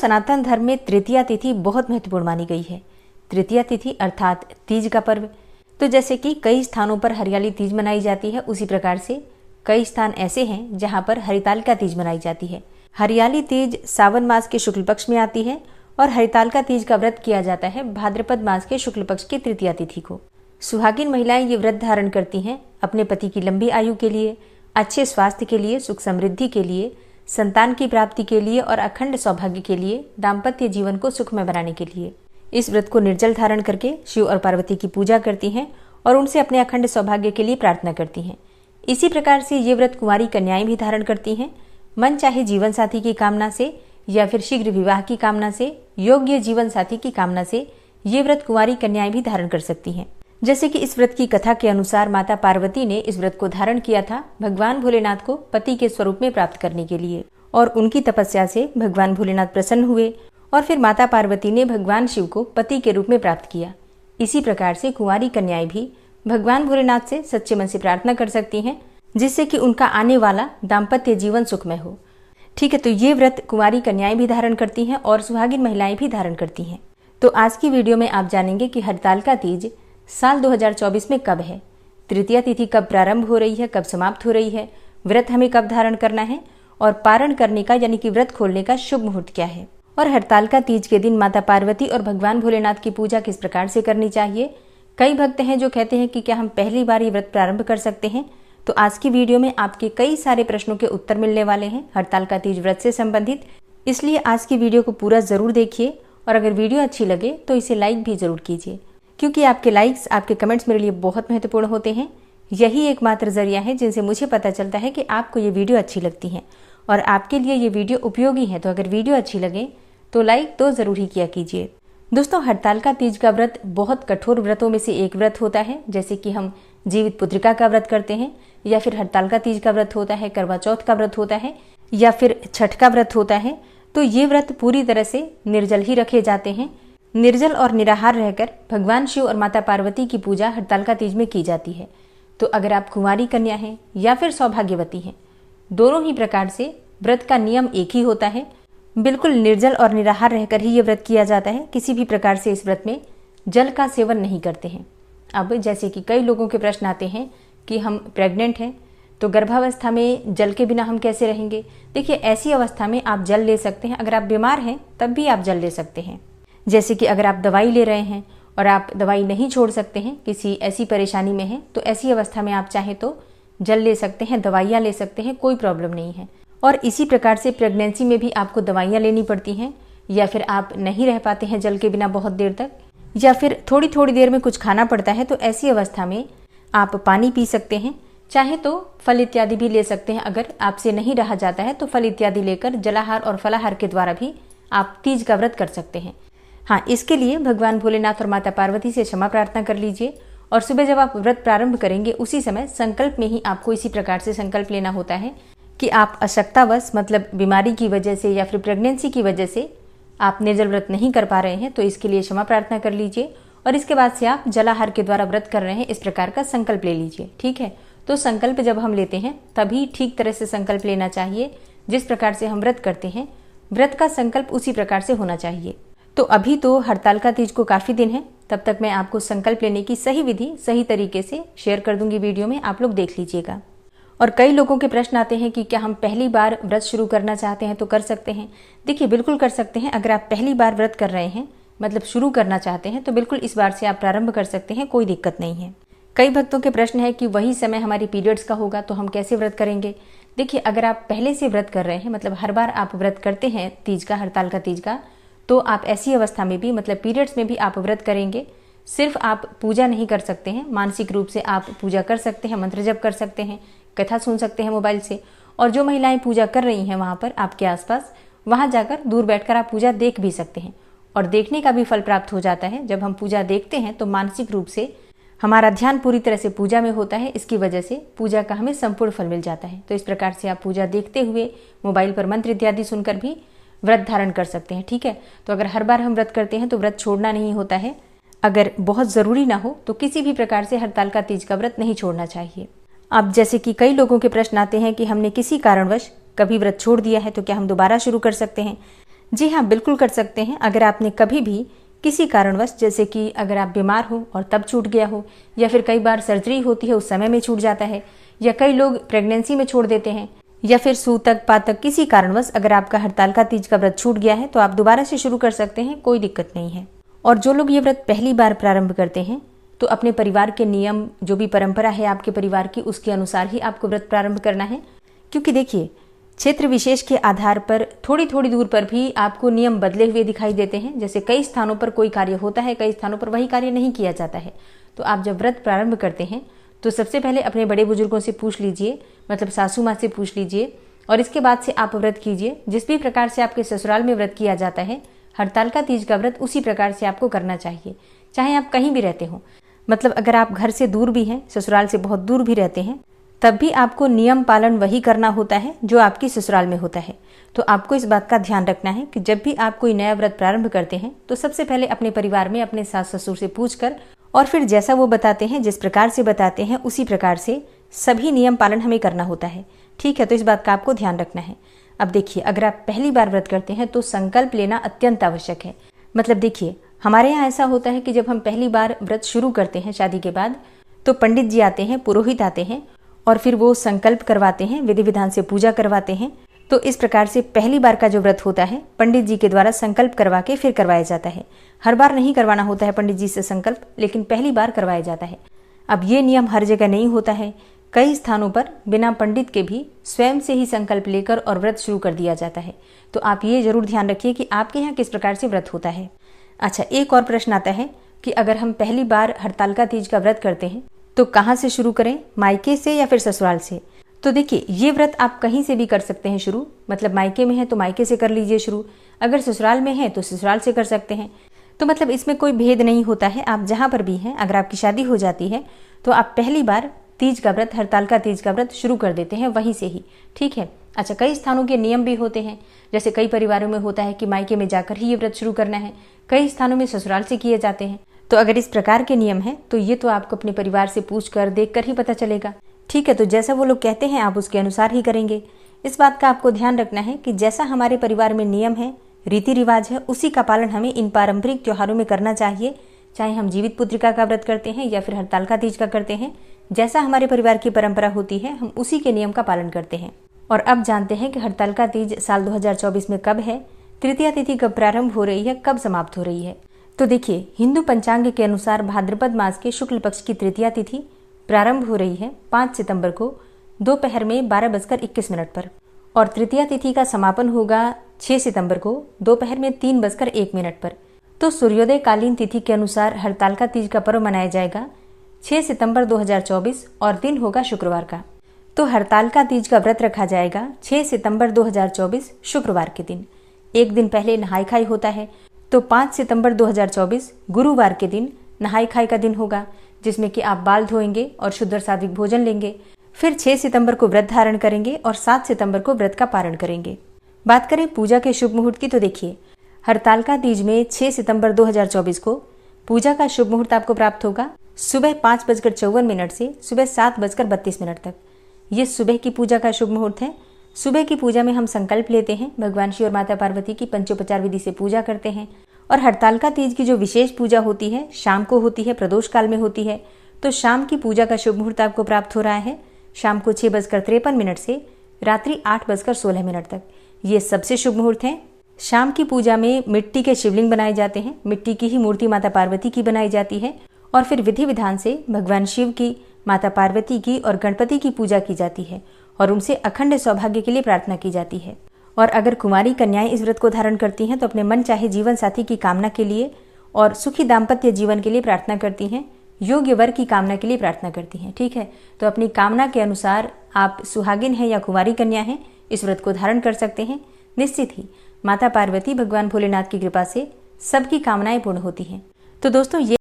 सनातन धर्म में तृतीया तिथि बहुत महत्वपूर्ण मानी गई है। तृतीया तिथि अर्थात तीज का पर्व। तो जैसे कि कई स्थानों पर हरियाली तीज मनाई जाती है, उसी प्रकार से कई स्थान ऐसे हैं जहां पर हरितालिका तीज मनाई जाती है। हरियाली तीज सावन मास के शुक्ल पक्ष में आती है और हरितालिका तीज का व्रत किया जाता है भाद्रपद मास के शुक्ल पक्ष की तृतीया तिथि को। सुहागिन महिलाएं ये व्रत धारण करती हैं अपने पति की लंबी आयु के लिए, अच्छे स्वास्थ्य के लिए, सुख समृद्धि के लिए, संतान की प्राप्ति के लिए और अखंड सौभाग्य के लिए, दाम्पत्य जीवन को सुखमय बनाने के लिए। इस व्रत को निर्जल धारण करके शिव और पार्वती की पूजा करती हैं और उनसे अपने अखंड सौभाग्य के लिए प्रार्थना करती हैं। इसी प्रकार से ये व्रत कुंवारी कन्याएं भी धारण करती हैं। मन चाहे जीवन साथी की कामना से या फिर शीघ्र विवाह की कामना से, योग्य जीवन साथी की कामना से ये व्रत कुंवारी कन्याएं भी धारण कर सकती हैं। जैसे कि इस व्रत की कथा के अनुसार माता पार्वती ने इस व्रत को धारण किया था भगवान भोलेनाथ को पति के स्वरूप में प्राप्त करने के लिए, और उनकी तपस्या से भगवान भोलेनाथ प्रसन्न हुए और फिर माता पार्वती ने भगवान शिव को पति के रूप में प्राप्त किया। इसी प्रकार से कुंवारी कन्याएं भी भगवान भोलेनाथ से सच्चे मन से प्रार्थना कर सकती हैं, जिससे कि उनका आने वाला दाम्पत्य जीवन सुखमय हो। ठीक है, तो ये व्रत कुंवारी कन्याएं भी धारण करती हैं और सुहागिन महिलाएं भी धारण करती हैं। तो आज की वीडियो में आप जानेंगे कि हरितालिका तीज साल 2024 में कब है, तृतीया तिथि कब प्रारंभ हो रही है, कब समाप्त हो रही है, व्रत हमें कब धारण करना है और पारण करने का यानी कि व्रत खोलने का शुभ मुहूर्त क्या है, और हरितालिका तीज के दिन माता पार्वती और भगवान भोलेनाथ की पूजा किस प्रकार से करनी चाहिए। कई भक्त हैं जो कहते हैं कि क्या हम पहली बार ये व्रत प्रारंभ कर सकते हैं। तो आज की वीडियो में आपके कई सारे प्रश्नों के उत्तर मिलने वाले हैं हरितालिका तीज व्रत से संबंधित, इसलिए आज की वीडियो को पूरा जरूर देखिए और अगर वीडियो अच्छी लगे तो इसे लाइक भी जरूर कीजिए, क्योंकि आपके लाइक्स, आपके कमेंट्स मेरे लिए बहुत महत्वपूर्ण होते हैं। यही एकमात्र जरिया है जिनसे मुझे पता चलता है कि आपको ये वीडियो अच्छी लगती है और आपके लिए ये वीडियो उपयोगी है। तो अगर वीडियो अच्छी लगे तो लाइक तो जरूर ही किया कीजिए। दोस्तों, हरितालिका तीज का व्रत बहुत कठोर व्रतों में से एक व्रत होता है। जैसे कि हम जीवित पुत्रिका का व्रत करते हैं, या फिर हरितालिका तीज का व्रत होता है, करवा चौथ का व्रत होता है, या फिर छठ का व्रत होता है। तो ये व्रत पूरी तरह से निर्जल ही रखे जाते हैं। निर्जल और निराहार रहकर भगवान शिव और माता पार्वती की पूजा हरितालिका तीज में की जाती है। तो अगर आप कुंवारी कन्या हैं या फिर सौभाग्यवती हैं, दोनों ही प्रकार से व्रत का नियम एक ही होता है। बिल्कुल निर्जल और निराहार रहकर ही ये व्रत किया जाता है। किसी भी प्रकार से इस व्रत में जल का सेवन नहीं करते हैं। अब जैसे कि कई लोगों के प्रश्न आते हैं कि हम प्रेग्नेंट हैं तो गर्भावस्था में जल के बिना हम कैसे रहेंगे। देखिए, ऐसी अवस्था में आप जल ले सकते हैं। अगर आप बीमार हैं तब भी आप जल ले सकते हैं। जैसे कि अगर आप दवाई ले रहे हैं और आप दवाई नहीं छोड़ सकते हैं, किसी ऐसी परेशानी में हैं, तो ऐसी अवस्था में आप चाहें तो जल ले सकते हैं, दवाइयाँ ले सकते हैं, कोई प्रॉब्लम नहीं है। और इसी प्रकार से प्रेगनेंसी में भी आपको दवाइयाँ लेनी पड़ती हैं, या फिर आप नहीं रह पाते हैं जल के बिना बहुत देर तक, या फिर थोड़ी थोड़ी देर में कुछ खाना पड़ता है, तो ऐसी अवस्था में आप पानी पी सकते हैं। चाहे तो फल इत्यादि भी ले सकते हैं। अगर आपसे नहीं रहा जाता है तो फल इत्यादि लेकर जलाहार और फलाहार के द्वारा भी आप तीज का व्रत कर सकते हैं। हाँ, इसके लिए भगवान भोलेनाथ और माता पार्वती से क्षमा प्रार्थना कर लीजिए। और सुबह जब आप व्रत प्रारंभ करेंगे उसी समय संकल्प में ही आपको इसी प्रकार से संकल्प लेना होता है कि आप अशक्तावश, मतलब बीमारी की वजह से या फिर प्रेगनेंसी की वजह से आप निर्जल व्रत नहीं कर पा रहे हैं, तो इसके लिए क्षमा प्रार्थना कर लीजिए और इसके बाद से आप जलाहार के द्वारा व्रत कर रहे हैं, इस प्रकार का संकल्प ले लीजिए। ठीक है, तो संकल्प जब हम लेते हैं तभी ठीक तरह से संकल्प लेना चाहिए। जिस प्रकार से हम व्रत करते हैं, व्रत का संकल्प उसी प्रकार से होना चाहिए। तो अभी तो हरितालिका तीज को काफी दिन है, तब तक मैं आपको संकल्प लेने की सही विधि सही तरीके से शेयर कर दूंगी वीडियो में, आप लोग देख लीजिएगा। और कई लोगों के प्रश्न आते हैं कि क्या हम पहली बार व्रत शुरू करना चाहते हैं तो कर सकते हैं। देखिए, बिल्कुल कर सकते हैं। अगर आप पहली बार व्रत कर रहे हैं, मतलब शुरू करना चाहते हैं, तो बिल्कुल इस बार से आप प्रारंभ कर सकते हैं, कोई दिक्कत नहीं है। कई भक्तों के प्रश्न है कि वही समय हमारी पीरियड्स का होगा तो हम कैसे व्रत करेंगे। देखिए, अगर आप पहले से व्रत कर रहे हैं, मतलब हर बार आप व्रत करते हैं तीज का, हरितालिका तीज का, तो आप ऐसी अवस्था में भी, मतलब पीरियड्स में भी आप व्रत करेंगे। सिर्फ आप पूजा नहीं कर सकते हैं, मानसिक रूप से आप पूजा कर सकते हैं, मंत्र जप कर सकते हैं, कथा सुन सकते हैं मोबाइल से। और जो महिलाएं पूजा कर रही हैं वहां पर आपके आसपास, वहां जाकर दूर बैठकर आप पूजा देख भी सकते हैं और देखने का भी फल प्राप्त हो जाता है। जब हम पूजा देखते हैं तो मानसिक रूप से हमारा ध्यान पूरी तरह से पूजा में होता है, इसकी वजह से पूजा का हमें संपूर्ण फल मिल जाता है। तो इस प्रकार से आप पूजा देखते हुए मोबाइल पर मंत्र इत्यादि सुनकर भी व्रत धारण कर सकते हैं। ठीक है, तो अगर हर बार हम व्रत करते हैं तो व्रत छोड़ना नहीं होता है। अगर बहुत जरूरी ना हो तो किसी भी प्रकार से हरितालिका तीज का व्रत नहीं छोड़ना चाहिए। अब जैसे कि कई लोगों के प्रश्न आते हैं कि हमने किसी कारणवश कभी व्रत छोड़ दिया है तो क्या हम दोबारा शुरू कर सकते हैं। जी हाँ, बिल्कुल कर सकते हैं। अगर आपने कभी भी किसी कारणवश, जैसे कि अगर आप बीमार हो और तब छूट गया हो, या फिर कई बार सर्जरी होती है उस समय में छूट जाता है, या कई लोग प्रेगनेंसी में छोड़ देते हैं, या फिर सूतक पातक किसी कारणवश अगर आपका हरतालिका तीज का व्रत छूट गया है तो आप दोबारा से शुरू कर सकते हैं, कोई दिक्कत नहीं है। और जो लोग ये व्रत पहली बार प्रारंभ करते हैं तो अपने परिवार के नियम, जो भी परंपरा है आपके परिवार की, उसके अनुसार ही आपको व्रत प्रारंभ करना है। क्योंकि देखिए, क्षेत्र विशेष के आधार पर थोड़ी थोड़ी दूर पर भी आपको नियम बदले हुए दिखाई देते हैं। जैसे कई स्थानों पर कोई कार्य होता है, कई स्थानों पर वही कार्य नहीं किया जाता है। तो आप जब व्रत प्रारंभ करते हैं तो सबसे पहले अपने बड़े बुजुर्गों से पूछ लीजिए, मतलब सासू माँ से पूछ लीजिए, और इसके बाद से आप व्रत कीजिए। जिस भी प्रकार से आपके ससुराल में व्रत किया जाता है, हरतालिका तीज का व्रत उसी प्रकार से आपको करना चाहिए, चाहे आप कहीं भी रहते हो। मतलब अगर आप घर से दूर भी हैं, ससुराल से बहुत दूर भी रहते हैं, तब भी आपको नियम पालन वही करना होता है जो आपकी ससुराल में होता है। तो आपको इस बात का ध्यान रखना है कि जब भी आप कोई नया व्रत प्रारंभ करते हैं तो सबसे पहले अपने परिवार में अपने सास ससुर से पूछकर, और फिर जैसा वो बताते हैं, जिस प्रकार से बताते हैं, उसी प्रकार से सभी नियम पालन हमें करना होता है। ठीक है, तो इस बात का आपको ध्यान रखना है। अब देखिए, अगर आप पहली बार व्रत करते हैं तो संकल्प लेना अत्यंत आवश्यक है। मतलब देखिए, हमारे यहाँ ऐसा होता है कि जब हम पहली बार व्रत शुरू करते हैं शादी के बाद, तो पंडित जी आते हैं, पुरोहित आते हैं, और फिर वो संकल्प करवाते हैं, विधि विधान से पूजा करवाते हैं। तो इस प्रकार से पहली बार का जो व्रत होता है, पंडित जी के द्वारा संकल्प करवा के फिर करवाया जाता है। हर बार नहीं करवाना होता है पंडित जी से संकल्प, लेकिन पहली बार करवाया जाता है। अब ये नियम हर जगह नहीं होता है। कई स्थानों पर बिना पंडित के भी स्वयं से ही संकल्प लेकर और व्रत शुरू कर दिया जाता है। तो आप ये जरूर ध्यान रखिए कि आपके यहाँ किस प्रकार से व्रत होता है। अच्छा, एक और प्रश्न आता है कि अगर हम पहली बार हरतालिका तीज का व्रत करते हैं तो कहाँ से शुरू करें, मायके से या फिर ससुराल से? तो देखिए, ये व्रत आप कहीं से भी कर सकते हैं शुरू। मतलब मायके में है तो मायके से कर लीजिए शुरू, अगर ससुराल में है तो ससुराल से कर सकते हैं। तो मतलब इसमें कोई भेद नहीं होता है, आप जहाँ पर भी हैं, अगर आपकी शादी हो जाती है तो आप पहली बार तीज का व्रत, हरतालिका तीज का व्रत शुरू कर देते हैं वहीं से ही। ठीक है। अच्छा, कई स्थानों के नियम भी होते हैं। जैसे कई परिवारों में होता है कि मायके में जाकर ही ये व्रत शुरू करना है, कई स्थानों में ससुराल से किए जाते हैं। तो अगर इस प्रकार के नियम हैं तो ये तो आपको अपने परिवार से पूछकर, देखकर ही पता चलेगा। ठीक है, तो जैसा वो लोग कहते हैं आप उसके अनुसार ही करेंगे। इस बात का आपको ध्यान रखना है कि जैसा हमारे परिवार में नियम है, रीति रिवाज है, उसी का पालन हमें इन पारंपरिक त्योहारों में करना चाहिए। चाहे हम जीवित पुत्रिका का व्रत करते हैं या फिर हरतालिका तीज का करते हैं, जैसा हमारे परिवार की परंपरा होती है हम उसी के नियम का पालन करते हैं। और अब जानते हैं कि हरतालिका तीज साल 2024 में कब है, तृतीया तिथि कब प्रारंभ हो रही है, कब समाप्त हो रही है। तो देखिए, हिंदू पंचांग के अनुसार भाद्रपद मास के शुक्ल पक्ष की तृतीया तिथि प्रारंभ हो रही है 5 सितंबर को दोपहर में 12:21 पर, और तृतीया तिथि का समापन होगा 6 सितंबर को दोपहर में 3:01 पर। तो सूर्योदय कालीन तिथि के अनुसार हरतालिका तीज का पर्व मनाया जाएगा 6 सितंबर 2024 और दिन होगा शुक्रवार का। तो हरतालिका तीज का व्रत रखा जाएगा 6 सितंबर 2024 शुक्रवार के दिन। एक दिन पहले नहाई खाई होता है, तो 5 सितंबर 2024 गुरुवार के दिन नहाई खाई का दिन होगा, जिसमें कि आप बाल धोएंगे और शुद्ध और सात्विक भोजन लेंगे। फिर 6 सितंबर को व्रत धारण करेंगे और 7 सितंबर को व्रत का पारण करेंगे। बात करें पूजा के शुभ मुहूर्त की, तो देखिए, हरतालिका तीज में 6 सितंबर 2024 को पूजा का शुभ मुहूर्त आपको प्राप्त होगा सुबह 5:54 से सुबह 7:32 तक। ये सुबह की पूजा का शुभ मुहूर्त है। सुबह की पूजा में हम संकल्प लेते हैं, भगवान शिव और माता पार्वती की पंचोपचार विधि से पूजा करते हैं। और हरतालिका तीज की जो विशेष पूजा होती है शाम को होती है, प्रदोष काल में होती है। तो शाम की पूजा का शुभ मुहूर्त आपको प्राप्त हो रहा है शाम को 6:53 से रात्रि 8:16 तक। ये सबसे शुभ मुहूर्त है। शाम की पूजा में मिट्टी के शिवलिंग बनाए जाते हैं, मिट्टी की ही मूर्ति माता पार्वती की बनाई जाती है, और फिर विधि विधान से भगवान शिव की, माता पार्वती की और गणपति की पूजा की जाती है और उनसे अखंड सौभाग्य के लिए प्रार्थना की जाती है। और अगर कुमारी कन्याएं इस व्रत को धारण करती हैं तो अपने मन चाहे जीवन साथी की कामना के लिए और सुखी दाम्पत्य जीवन के लिए प्रार्थना करती हैं, योग्य वर की कामना के लिए प्रार्थना करती हैं। ठीक है, तो अपनी कामना के अनुसार आप सुहागिन हैं या कुमारी कन्या हैं, इस व्रत को धारण कर सकते हैं। निश्चित ही माता पार्वती, भगवान भोलेनाथ की कृपा से सबकी कामनाएं पूर्ण होती हैं। तो दोस्तों, ये